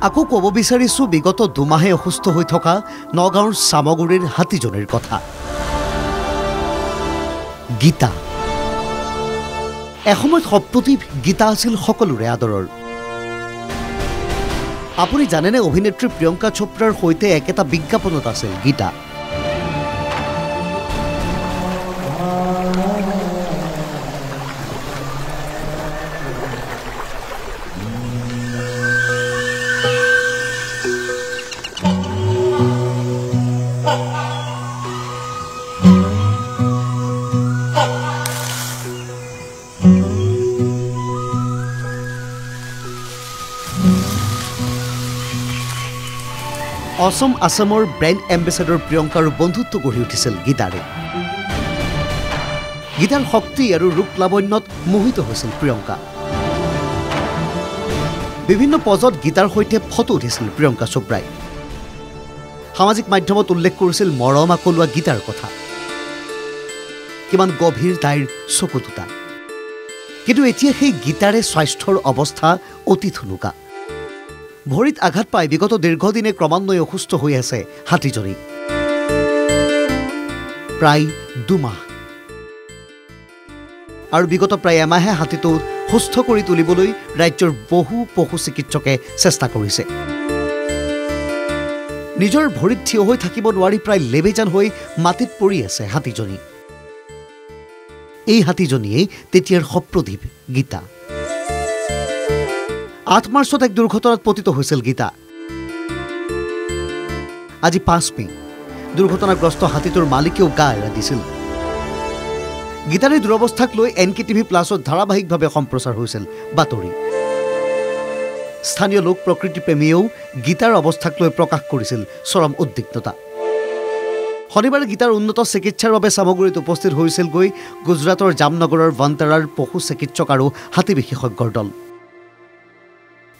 আকৌ ক'ব বিচাৰিছোঁ বিগত দুমাহে অসুস্থ হৈ থকা নগাঁৱৰ চামগুৰিৰ হাতীজনীৰ কথা। গীতা এসময়ত সপ্ৰতিভ গীতা আছিল সকলোৰে আদৰৰ। আপুনি জানেনে অভিনেত্ৰী প্ৰিয়ংকা চোপ্ৰাৰ সৈতে একেটা বিজ্ঞাপনত আছিল গীতা। অসম আসামৰ ব্ৰেণ্ড এম্বেচাডৰ প্ৰিয়ংকাৰ বন্ধুত্ব গঢ়ি উঠিছিল গীতাৰে। গীতাৰ শক্তি আৰু ৰূপ লাৱণ্যত মোহিত হৈছিল প্ৰিয়ংকা। বিভিন্ন পজত গীতাৰ সৈতে ফটো উঠিছিল প্ৰিয়ংকা চোপ্ৰাই। সামাজিক মাধ্যমত উল্লেখ কৰিছিল মৰম আকলোৱা গীতাৰ কথা। কিমান গভীৰ তাইৰ চকু দুটা। কিন্তু এতিয়া সেই গীতাৰে স্বাস্থ্যৰ অৱস্থা অতি থুনুকা। ভৰিত আঘাত পাই বিগত দীৰ্ঘদিনে ক্ৰমান্বয়ে অসুস্থ হৈ আছে হাতীজনী। প্ৰায় দুমাহ আৰু বিগত প্ৰায় এমাহে হাতীটো সুস্থ কৰি তুলিবলৈ ৰাজ্যৰ বহু পশু চিকিৎসকে চেষ্টা কৰিছে। নিজৰ ভৰিত থিয় হৈ থাকিব নোৱাৰি প্ৰায় লেবেজান হৈ মাটিত পৰি আছে হাতীজনী। এই হাতীজনীয়ে তেতিয়াৰ সপ্ৰদীপ গীতা। 8 মাৰ্চত এক দুৰ্ঘটনাত পতিত হৈছিল গীতা। আজি 5 মে দুৰ্ঘটনাগ্ৰস্ত হাতীটোৰ মালিকেও গা এৰা দিছিল। গীতাৰ এই দুৰৱস্থাক লৈ NKTV প্লাছত ধাৰাবাহিকভাৱে সম্প্ৰচাৰ হৈছিল বাতৰি। স্থানীয় লোক প্ৰকৃতিপ্ৰেমীয়েও গীতাৰ অৱস্থাক লৈ প্ৰকাশ কৰিছিল চৰম উদ্বিগ্নতা। শনিবাৰে গীতাৰ উন্নত চিকিৎসাৰ বাবে চামগুৰিত উপস্থিত হৈছিলগৈ গুজৰাটৰ জামনগৰৰ বনতাৰাৰ পশু চিকিৎসক আৰু হাতী বিশেষজ্ঞৰ দল।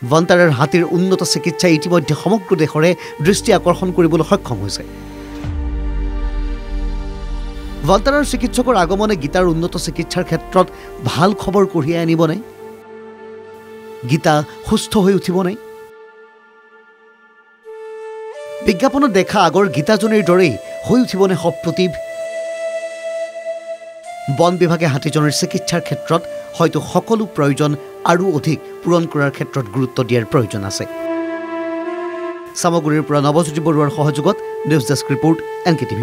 বনতাৰাৰ হাতীৰ উন্নত চিকিৎসাই ইতিমধ্যে সমগ্ৰ দেশৰে দৃষ্টি আকৰ্ষণ কৰিবলৈ সক্ষম হৈছে। বনতাৰাৰ চিকিৎসকৰ আগমনে গীতাৰ উন্নত চিকিৎসাৰ ক্ষেত্ৰত ভাল খবৰ কঢ়িয়াই আনিবনে? গীতা সুস্থ হৈ উঠিবনে? বিজ্ঞাপনত দেখা আগৰ গীতাজনীৰ দৰেই হৈ উঠিবনে সপ্ৰতিভ? বন বিভাগে হাতীজনীৰ চিকিৎসাৰ ক্ষেত্ৰত হয়তো সকলো প্ৰয়োজন আৰু অধিক পূৰণ কৰাৰ ক্ষেত্ৰত গুৰুত্ব দিয়াৰ প্ৰয়োজন আছে। চামগুৰিৰ পৰা নৱজ্যোতি বৰুৱাৰ সহযোগত নিউজ ডেস্ক ৰিপৰ্ট NKTV+।